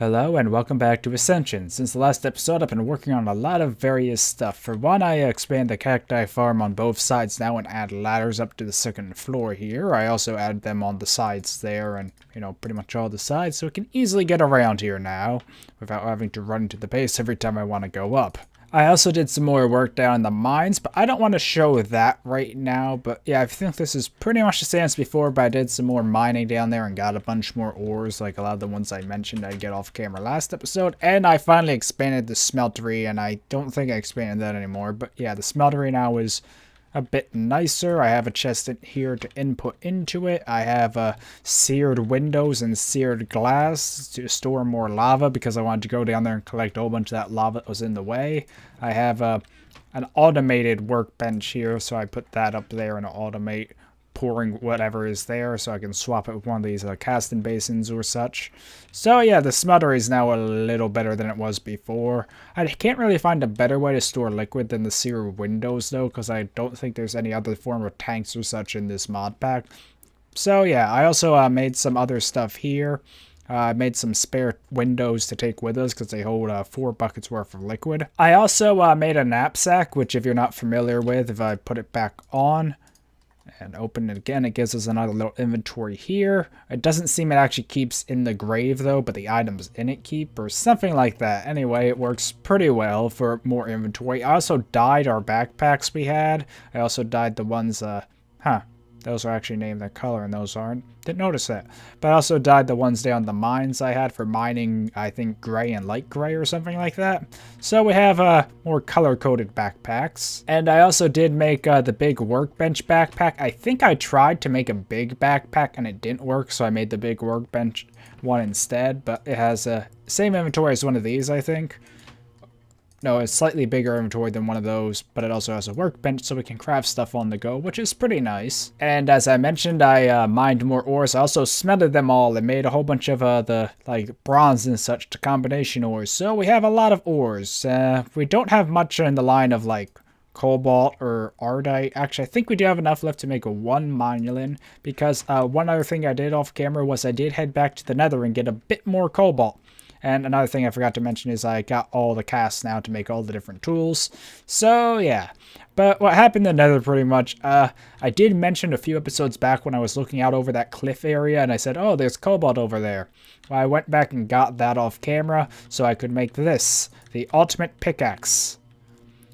Hello and welcome back to Ascension. Since the last episode, I've been working on a lot of various stuff. For one, I expand the cacti farm on both sides now and add ladders up to the second floor here. I also add them on the sides there and, pretty much all the sides so it can easily get around here now without having to run to the base every time I want to go up. I also did some more work down in the mines, but I don't want to show that right now. But yeah, I think this is pretty much the same as before, but I did some more mining down there and got a bunch more ores, like a lot of the ones I mentioned I'd get off camera last episode. And I finally expanded the smeltery, and I don't think I expanded that anymore. But yeah, the smeltery now is a bit nicer. I have a chest in here to input into it. I have seared windows and seared glass to store more lava because I wanted to go down there and collect a whole bunch of that lava that was in the way. I have an automated workbench here, so I put that up there and automate pouring whatever is there so I can swap it with one of these casting basins or such. So yeah, the smother is now a little better than it was before. I can't really find a better way to store liquid than the sear windows though, because I don't think there's any other form of tanks or such in this mod pack. So yeah, I also made some other stuff here. I made some spare windows to take with us because they hold 4 buckets worth of liquid. I also made a knapsack, which if you're not familiar with, if I put it back on and open it again, it gives us another little inventory here. It doesn't seem it actually keeps in the grave though, but the items in it keep, or something like that. Anyway, it works pretty well for more inventory. I also dyed our backpacks we had. I also dyed the ones, those are actually named their color and those aren't. Didn't notice that. But I also dyed the ones down the mines I had for mining, I think gray and light gray or something like that. So we have more color-coded backpacks. And I also did make the big workbench backpack. I think I tried to make a big backpack and it didn't work, so I made the big workbench one instead. But it has the same inventory as one of these, I think. No, it's slightly bigger inventory than one of those, but it also has a workbench so we can craft stuff on the go, which is pretty nice. And as I mentioned, I mined more ores. I also smelted them all and made a whole bunch of the bronze and such to combination ores. So we have a lot of ores. We don't have much in the line of cobalt or ardite. Actually, I think we do have enough left to make a 1 monolin, because one other thing I did off camera was I did head back to the nether and get a bit more cobalt. And another thing I forgot to mention is I got all the casts now to make all the different tools. So, yeah. But what happened in the nether pretty much, I did mention a few episodes back when I was looking out over that cliff area and I said, oh, there's cobalt over there. Well, I went back and got that off camera so I could make this, the ultimate pickaxe.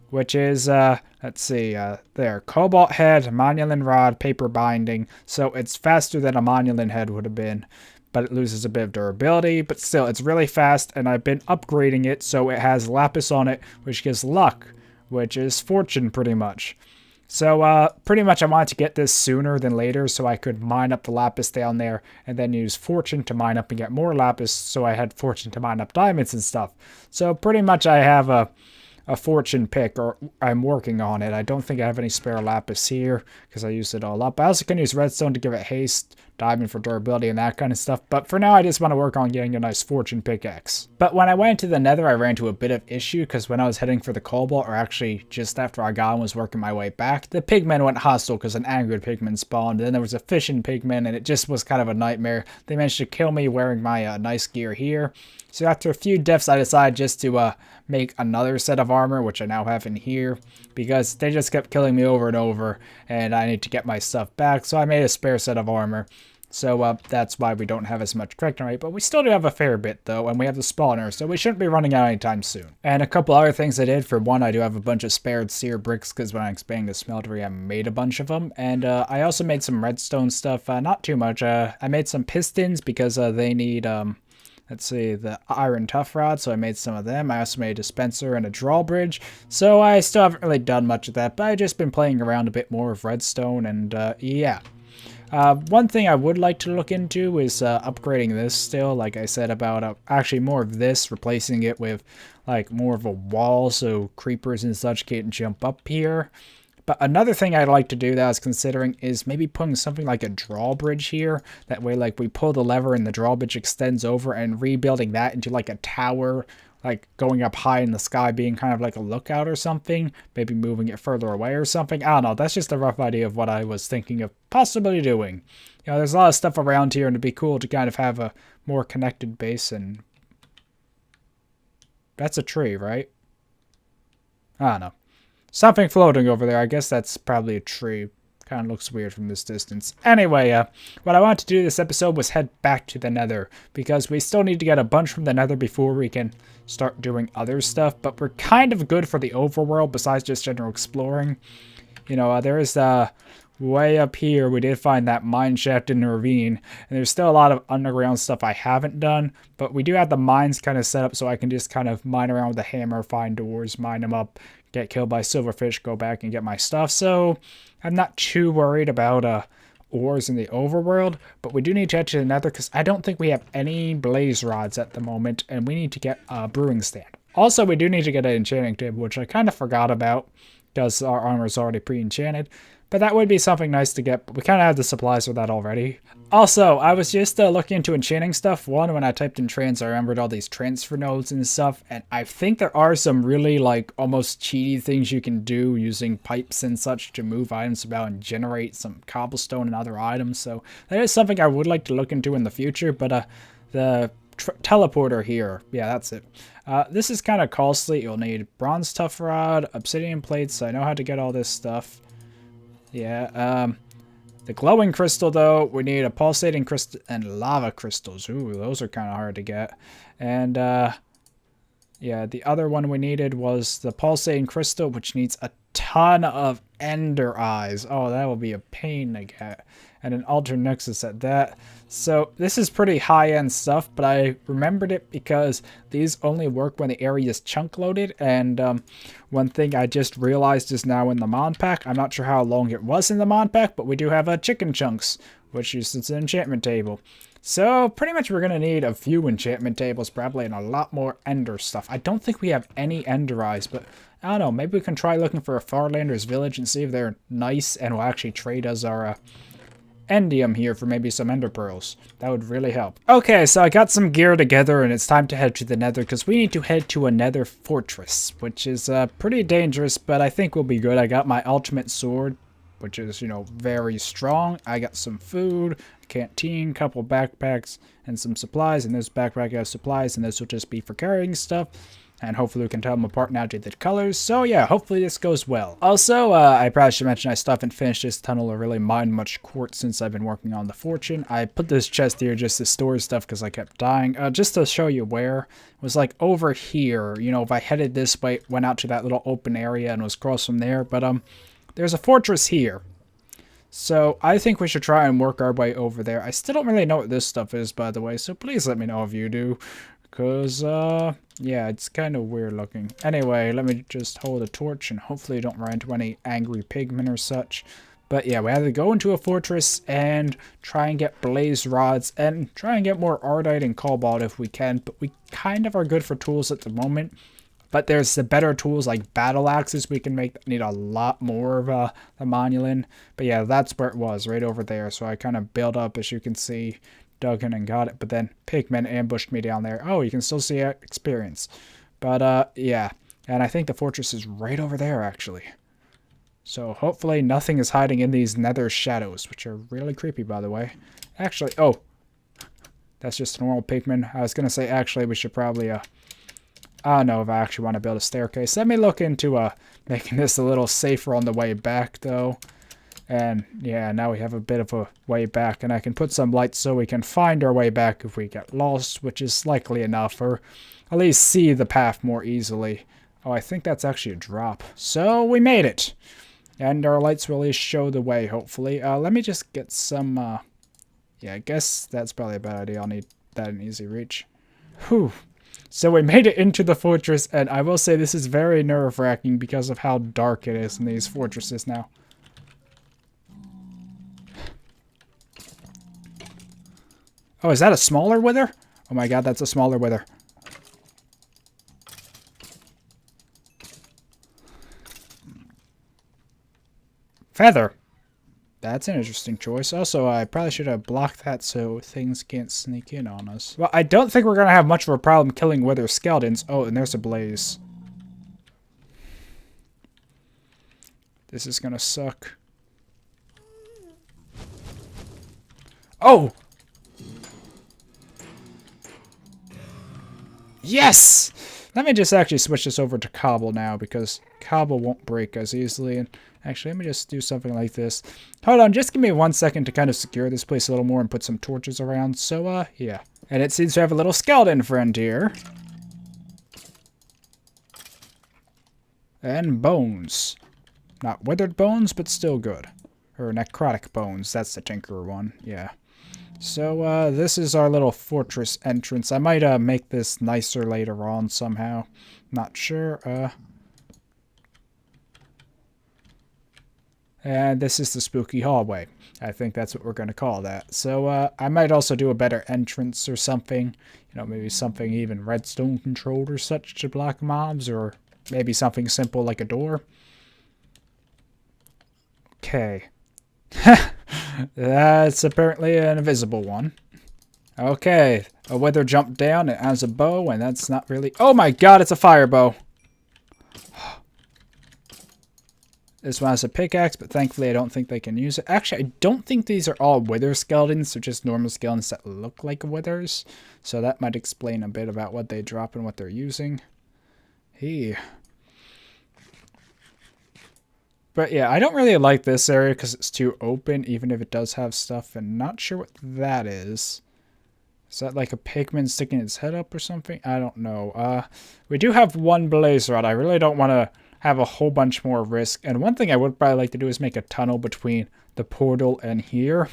Which is, let's see, there, cobalt head, monolin rod, paper binding. So it's faster than a monolin head would have been, but it loses a bit of durability, but still, it's really fast, and I've been upgrading it so it has lapis on it, which gives luck, which is fortune, pretty much. So, pretty much I wanted to get this sooner than later so I could mine up the lapis down there, and then use fortune to mine up and get more lapis, so I had fortune to mine up diamonds and stuff. So, pretty much I have a fortune pick, or I'm working on it. I don't think I have any spare lapis here because I used it all up. I also can use redstone to give it haste, diamond for durability and that kind of stuff, but for now I just want to work on getting a nice fortune pickaxe. But when I went into the nether, I ran into a bit of issue because when I was heading for the cobalt, or actually just after I got and was working my way back, the pigmen went hostile because an angry pigman spawned. Then there was a fishing pigman and it just was kind of a nightmare. They managed to kill me wearing my nice gear here. So after a few deaths, I decided just to make another set of armor, which I now have in here, because they just kept killing me over and over, and I need to get my stuff back, so I made a spare set of armor. So that's why we don't have as much kryptonite, but we still do have a fair bit, though, and we have the spawner, so we shouldn't be running out anytime soon. And a couple other things I did. For one, I do have a bunch of spared sear bricks, because when I expanded the smeltery, I made a bunch of them. And I also made some redstone stuff, not too much. I made some pistons, because they need... let's see, the iron tough rod, so I made some of them. I also made a dispenser and a drawbridge, so I still haven't really done much of that, but I've just been playing around a bit more with redstone, and yeah. One thing I would like to look into is upgrading this still, like I said about actually more of this, replacing it with more of a wall so creepers and such can't jump up here. But another thing I'd like to do that I was considering is maybe putting something like a drawbridge here. That way, we pull the lever and the drawbridge extends over, and rebuilding that into a tower, going up high in the sky, being kind of like a lookout or something. Maybe moving it further away or something. I don't know. That's just a rough idea of what I was thinking of possibly doing. There's a lot of stuff around here, and it'd be cool to kind of have a more connected base and That's a tree, right? I don't know. Something floating over there. I guess that's probably a tree. Kind of looks weird from this distance. Anyway, what I wanted to do this episode was head back to the Nether, because we still need to get a bunch from the Nether before we can start doing other stuff, but we're kind of good for the overworld besides just general exploring. You know, there is way up here, we did find that mine shaft in the ravine, and there's still a lot of underground stuff I haven't done, but we do have the mines kind of set up so I can just kind of mine around with a hammer, find doors, mine them up, get killed by silverfish, go back and get my stuff. So I'm not too worried about ores in the overworld, but we do need to head to the Nether because I don't think we have any blaze rods at the moment, and we need to get a brewing stand. Also, we do need to get an enchanting table, which I kind of forgot about because our armor is already pre-enchanted. But that would be something nice to get, but we kind of have the supplies for that already. Also, I was just looking into enchanting stuff. One, when I typed in trans, I remembered all these transfer nodes and stuff, and I think there are some really, like, almost cheaty things you can do using pipes and such to move items about and generate some cobblestone and other items, so that is something I would like to look into in the future, but the teleporter here, yeah, that's it. This is kind of costly. You'll need bronze tough rod, obsidian plates, so I know how to get all this stuff. Yeah, the glowing crystal, though, we need a pulsating crystal and lava crystals. Ooh, those are kind of hard to get. And, yeah, the other one we needed was the pulsating crystal, which needs a ton of ender eyes. Oh, that will be a pain to get. And an alter nexus at that. So this is pretty high-end stuff, but I remembered it because these only work when the area is chunk loaded. And one thing I just realized is now in the mod pack, I'm not sure how long it was in the mod pack, but we do have chicken chunks, which is an enchantment table. So pretty much we're going to need a few enchantment tables probably and a lot more ender stuff. I don't think we have any ender eyes, but I don't know, maybe we can try looking for a Farlander's village and see if they're nice and will actually trade us our endium here for maybe some ender pearls. That would really help. Okay, so I got some gear together and it's time to head to the Nether because we need to head to a Nether Fortress, which is pretty dangerous, but I think we'll be good. I got my ultimate sword, which is, you know, very strong. I got some food, a canteen, couple backpacks, and some supplies. In this backpack I have supplies, and this will just be for carrying stuff. And hopefully we can tell them apart now to the colors. So yeah, hopefully this goes well. Also, I probably should mention I still haven't finished this tunnel or really mined much quartz since I've been working on the fortune. I put this chest here just to store stuff because I kept dying. Just to show you where. It was like over here. You know, if I headed this way, went out to that little open area and was across from there. But there's a fortress here. So I think we should try and work our way over there. I still don't really know what this stuff is, by the way. So please let me know if you do. Because, yeah, it's kind of weird looking. Anyway, let me just hold a torch and hopefully don't run into any angry pigmen or such. But yeah, we have to go into a fortress and try and get blaze rods and try and get more ardite and cobalt if we can. But we kind of are good for tools at the moment. But there's the better tools like battle axes we can make that need a lot more of the monolin. But yeah, that's where it was, right over there. So I kind of built up, as you can see, dug in and got it. But then pigmen ambushed me down there. Oh, you can still see experience. But yeah, and I think the fortress is right over there, actually. So hopefully nothing is hiding in these nether shadows, which are really creepy, by the way. Actually, oh, that's just a normal pigman. I was going to say, actually, we should probably, I don't know if I actually want to build a staircase. Let me look into making this a little safer on the way back, though. And yeah, now we have a bit of a way back, and I can put some lights so we can find our way back if we get lost, which is likely enough, or at least see the path more easily. Oh, I think that's actually a drop. So we made it. And our lights will at least show the way, hopefully. Let me just get some, yeah, I guess that's probably a bad idea. I'll need that in easy reach. Whew. So we made it into the fortress, and I will say this is very nerve-wracking because of how dark it is in these fortresses now. Oh, is that a smaller wither? Oh my god, that's a smaller wither. Feather. That's an interesting choice. Also, I probably should have blocked that so things can't sneak in on us. Well, I don't think we're going to have much of a problem killing wither skeletons. Oh, and there's a blaze. This is going to suck. Oh! Yes! Let me just actually switch this over to cobble now, because cobble won't break as easily. And actually, let me just do something like this. Hold on, just give me 1 second to kind of secure this place a little more and put some torches around. So, yeah. And it seems to have a little skeleton friend here. And bones. Not withered bones, but still good. Or necrotic bones. That's the tinkerer one. Yeah. So, this is our little fortress entrance. I might, make this nicer later on somehow. Not sure, And this is the spooky hallway. I think that's what we're going to call that. So, I might also do a better entrance or something. You know, maybe something even redstone controlled or such to block mobs, or maybe something simple like a door. Okay. That's apparently an invisible one. Okay, a wither jumped down and has a bow, and that's not really... Oh my god, it's a fire bow! This one has a pickaxe, but thankfully I don't think they can use it. Actually, I don't think these are all wither skeletons. They're just normal skeletons that look like withers. So that might explain a bit about what they drop and what they're using. Hey. But yeah, I don't really like this area because it's too open, even if it does have stuff, and not sure what that is. Is that like a pigman sticking its head up or something? I don't know. We do have one blaze rod. I really don't want to have a whole bunch more risk. And one thing I would probably like to do is make a tunnel between the portal and here.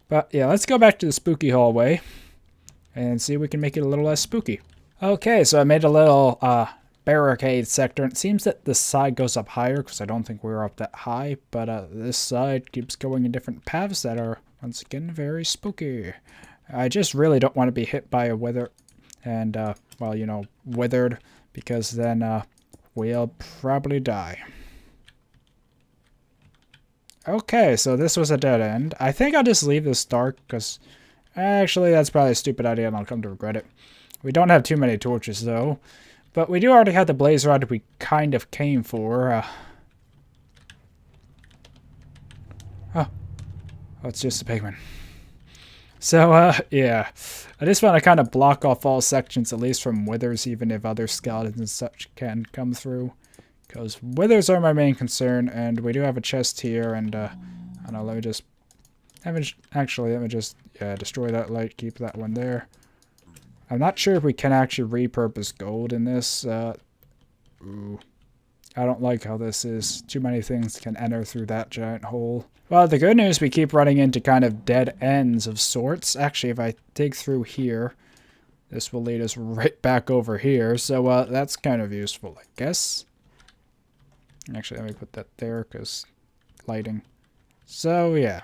But yeah, let's go back to the spooky hallway and see if we can make it a little less spooky. Okay, so I made a little barricade sector. It seems that this side goes up higher because I don't think we're up that high, but this side keeps going in different paths that are once again very spooky. I just really don't want to be hit by a wither and well, you know, withered, because then we'll probably die. Okay, so this was a dead end. I think I'll just leave this dark because actually that's probably a stupid idea and I'll come to regret it. We don't have too many torches though. But we do already have the blaze rod we kind of came for. Oh, it's just a pigman. So, yeah. I just want to kind of block off all sections, at least from withers, even if other skeletons and such can come through. Because withers are my main concern, and we do have a chest here, and, I don't know, let me just... Actually, let me just destroy that light, keep that one there. I'm not sure if we can actually repurpose gold in this. Ooh. I don't like how this is. Too many things can enter through that giant hole. Well, the good news, we keep running into kind of dead ends of sorts. Actually, if I dig through here, this will lead us right back over here. So that's kind of useful, I guess. Actually, let me put that there because lighting. So, yeah.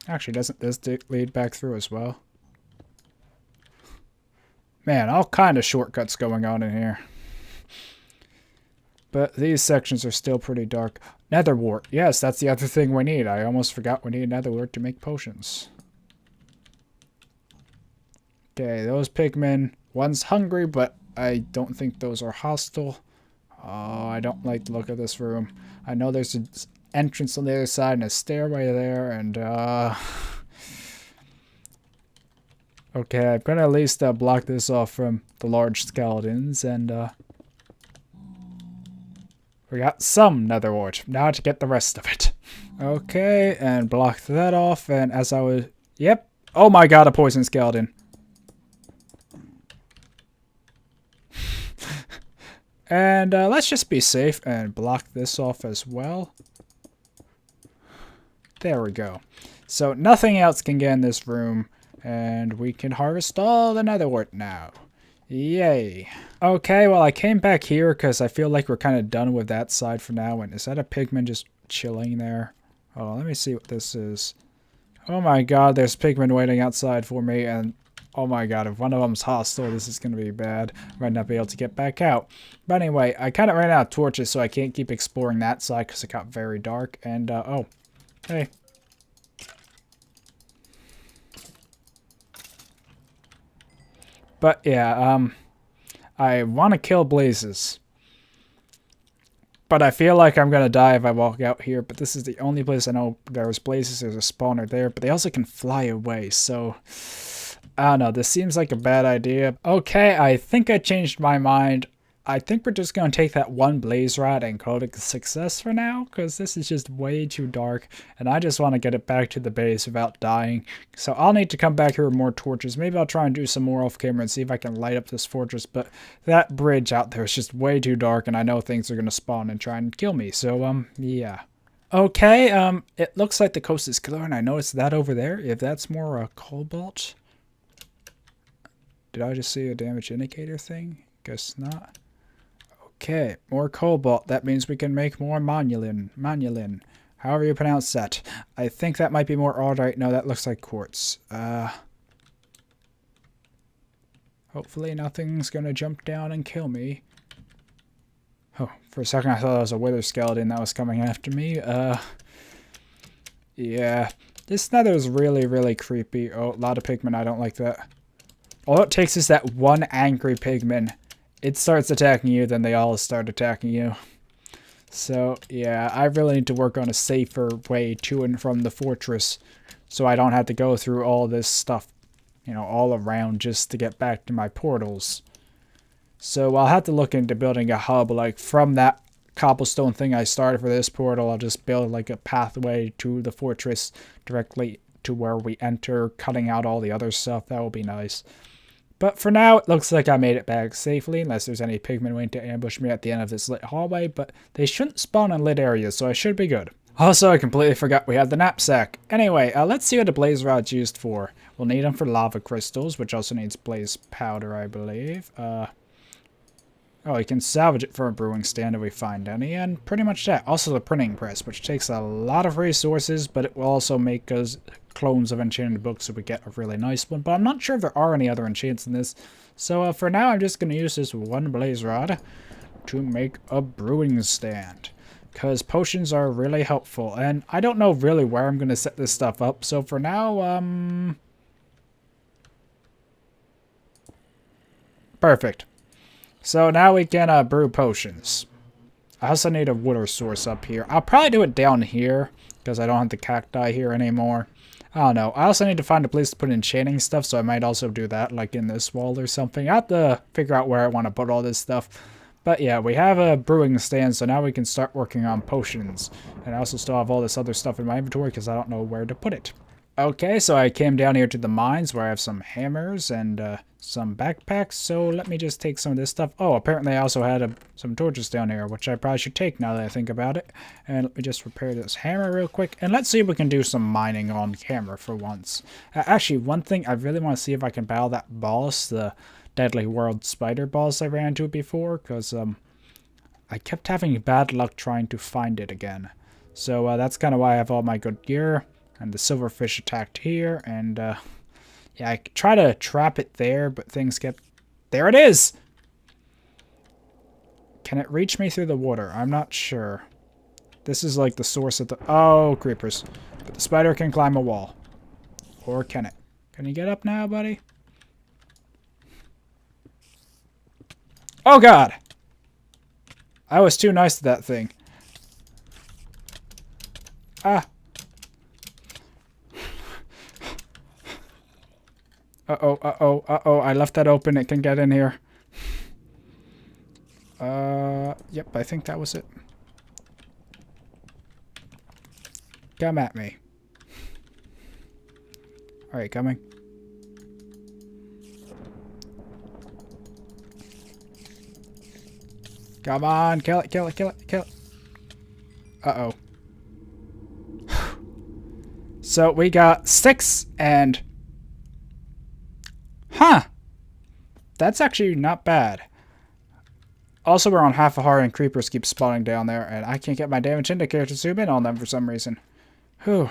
Actually, doesn't this lead back through as well? Man, all kind of shortcuts going on in here. But these sections are still pretty dark. Nether wart. Yes, that's the other thing we need. I almost forgot we need nether wart to make potions. Okay, those pigmen. One's hungry, but I don't think those are hostile. Oh, I don't like the look of this room. I know there's an entrance on the other side and a stairway there, and okay, I'm gonna at least block this off from the large skeletons, and we got some nether wart. Now to get the rest of it. Okay, and block that off, and as I was... Yep. Oh my god, a poison skeleton. And let's just be safe and block this off as well. There we go. So nothing else can get in this room, and we can harvest all the nether wart now. Yay. Okay, well, I came back here because I feel like we're kind of done with that side for now. And is that a pigman just chilling there? Oh, let me see what this is. Oh my god, there's pigmen waiting outside for me. And oh my god, if one of them's hostile, this is going to be bad. I might not be able to get back out. But anyway, I kind of ran out of torches, so I can't keep exploring that side because it got very dark. And, oh, hey. But yeah, I want to kill blazes. But I feel like I'm going to die if I walk out here. But this is the only place I know there's blazes. There's a spawner there. But they also can fly away. So I don't know, this seems like a bad idea. Okay, I think I changed my mind. I think we're just going to take that one blaze rod and call it a success for now, because this is just way too dark, and I just want to get it back to the base without dying. So I'll need to come back here with more torches. Maybe I'll try and do some more off camera and see if I can light up this fortress, but that bridge out there is just way too dark, and I know things are going to spawn and try and kill me, so, yeah. Okay, it looks like the coast is clear, and I noticed that over there. If that's more cobalt... Did I just see a damage indicator thing? Guess not. Okay, more cobalt. That means we can make more monulin. Monulin. However you pronounce that. I think that might be more alright. No, that looks like quartz. Hopefully nothing's gonna jump down and kill me. Oh, for a second I thought it was a wither skeleton that was coming after me. Yeah. This nether is really, really creepy. Oh, a lot of pigmen. I don't like that. All it takes is that one angry pigman. It starts attacking you, then they all start attacking you. So, yeah, I really need to work on a safer way to and from the fortress, so I don't have to go through all this stuff, you know, all around just to get back to my portals. So I'll have to look into building a hub, like from that cobblestone thing I started for this portal, I'll just build like a pathway to the fortress directly to where we enter, cutting out all the other stuff. That will be nice. But for now, it looks like I made it back safely, unless there's any pigmen waiting to ambush me at the end of this lit hallway, but they shouldn't spawn in lit areas, so I should be good. Also, I completely forgot we had the knapsack. Anyway, let's see what the blaze rod's used for. We'll need them for lava crystals, which also needs blaze powder, I believe. Oh, you can salvage it for a brewing stand if we find any, and pretty much that. Also the printing press, which takes a lot of resources, but it will also make us clones of enchanted books so we get a really nice one. But I'm not sure if there are any other enchants in this. So for now, I'm just going to use this one blaze rod to make a brewing stand, because potions are really helpful. And I don't know really where I'm going to set this stuff up. So for now, perfect. So now we can brew potions. I also need a water source up here. I'll probably do it down here because I don't have the cacti here anymore. I don't know. I also need to find a place to put enchanting stuff, so I might also do that like in this wall or something. I have to figure out where I want to put all this stuff. But yeah, we have a brewing stand, so now we can start working on potions. And I also still have all this other stuff in my inventory because I don't know where to put it. Okay, so I came down here to the mines where I have some hammers and some backpacks, so let me just take some of this stuff. Oh, apparently I also had some torches down here, which I probably should take now that I think about it. And let me just repair this hammer real quick, and let's see if we can do some mining on camera for once. Actually, one thing, I really want to see if I can battle that boss, the Deadly World Spider boss I ran into before, because I kept having bad luck trying to find it again. So that's kind of why I have all my good gear. And the silverfish attacked here, and yeah, I try to trap it there, but things get... There it is! Can it reach me through the water? I'm not sure. This is like the source of the... Oh, creepers. But the spider can climb a wall. Or can it? Can you get up now, buddy? Oh, God! I was too nice to that thing. Ah. Uh-oh, uh-oh, uh-oh, I left that open, it can get in here. Yep, I think that was it. Come at me. Alright, coming. Come on, kill it, kill it, kill it, kill it. Uh-oh. So we got 6 and... Huh. That's actually not bad. Also, we're on half a heart and creepers keep spawning down there, and I can't get my damage indicator to zoom in on them for some reason. Whew.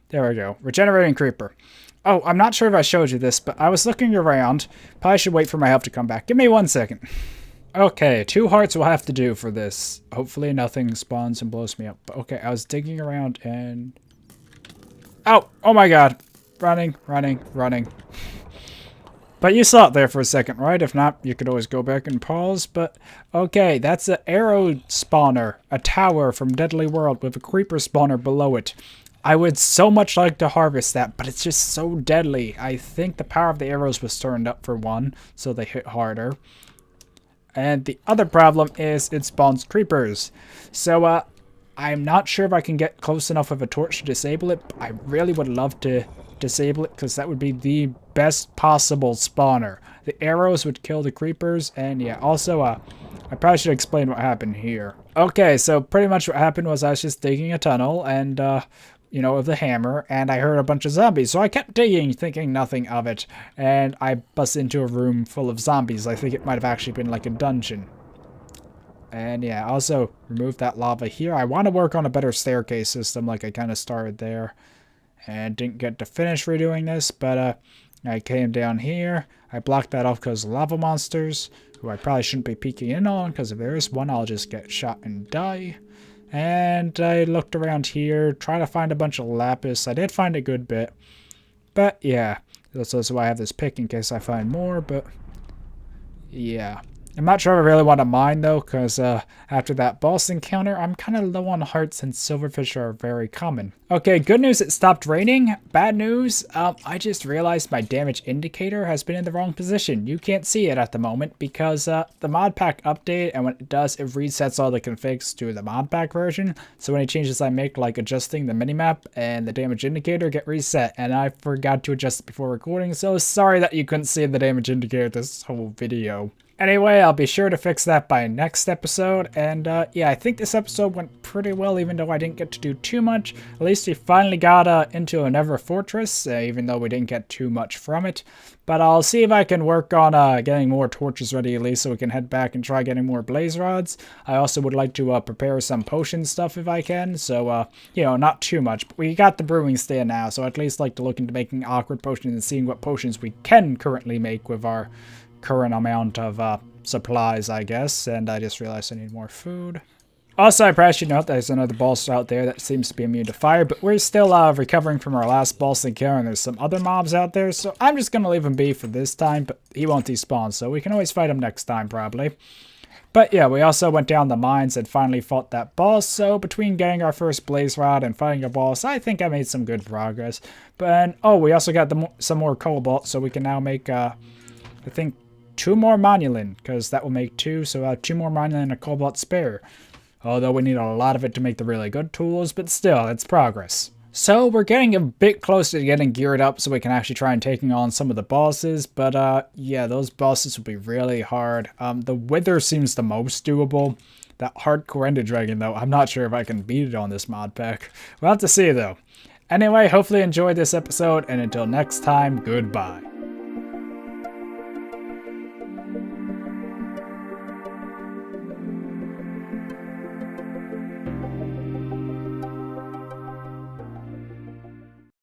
There we go. Regenerating creeper. Oh, I'm not sure if I showed you this, but I was looking around. Probably should wait for my health to come back. Give me 1 second. Okay, 2 hearts will have to do for this. Hopefully nothing spawns and blows me up. But okay, I was digging around and... Oh! Oh my god! Running, running, running. But you saw it there for a second, right? If not, you could always go back and pause. But, okay, that's an arrow spawner. A tower from Deadly World with a creeper spawner below it. I would so much like to harvest that, but it's just so deadly. I think the power of the arrows was turned up for one, so they hit harder. And the other problem is it spawns creepers. So, I'm not sure if I can get close enough with a torch to disable it, but I really would love to disable it because that would be the best possible spawner. The arrows would kill the creepers, and yeah, also, I probably should explain what happened here. Okay, so pretty much what happened was I was just digging a tunnel, and, you know, with the hammer, and I heard a bunch of zombies. So I kept digging, thinking nothing of it, and I busted into a room full of zombies. I think it might have actually been like a dungeon. And yeah, also remove that lava here. I want to work on a better staircase system, like I kind of started there, and didn't get to finish redoing this, but I came down here. I blocked that off because of lava monsters, who I probably shouldn't be peeking in on, because if there is one, I'll just get shot and die. And I looked around here, trying to find a bunch of lapis. I did find a good bit. But yeah, that's also why I have this pick in case I find more, but yeah. I'm not sure I really want to mine though, because after that boss encounter, I'm kind of low on hearts and silverfish are very common. Okay, good news, it stopped raining. Bad news, I just realized my damage indicator has been in the wrong position. You can't see it at the moment because the mod pack update, and when it does, it resets all the configs to the mod pack version. So any changes I make, like adjusting the minimap and the damage indicator, get reset, and I forgot to adjust it before recording, so sorry that you couldn't see the damage indicator this whole video. Anyway, I'll be sure to fix that by next episode, and yeah, I think this episode went pretty well, even though I didn't get to do too much. At least we finally got into a Nether Fortress, even though we didn't get too much from it. But I'll see if I can work on getting more torches ready, at least, so we can head back and try getting more blaze rods. I also would like to prepare some potion stuff if I can, so, you know, not too much. But we got the brewing stand now, so I'd at least like to look into making awkward potions and seeing what potions we can currently make with our current amount of supplies, I guess. And I just realized I need more food. Also, I probably should note there's another boss out there that seems to be immune to fire, but we're still recovering from our last boss encounter, and there's some other mobs out there, so I'm just going to leave him be for this time, but he won't despawn, so we can always fight him next time, probably. But yeah, we also went down the mines and finally fought that boss, so between getting our first blaze rod and fighting a boss, I think I made some good progress. But, oh, we also got some more cobalt, so we can now make, I think, 2 more monulin, because that will make 2, so 2 more monulin and a cobalt spare. Although we need a lot of it to make the really good tools, but still, it's progress. So we're getting a bit closer to getting geared up so we can actually try and taking on some of the bosses, but yeah, those bosses will be really hard. The Wither seems the most doable. That hardcore Ender Dragon, though, I'm not sure if I can beat it on this mod pack. We'll have to see, though. Anyway, hopefully you enjoyed this episode, and until next time, goodbye.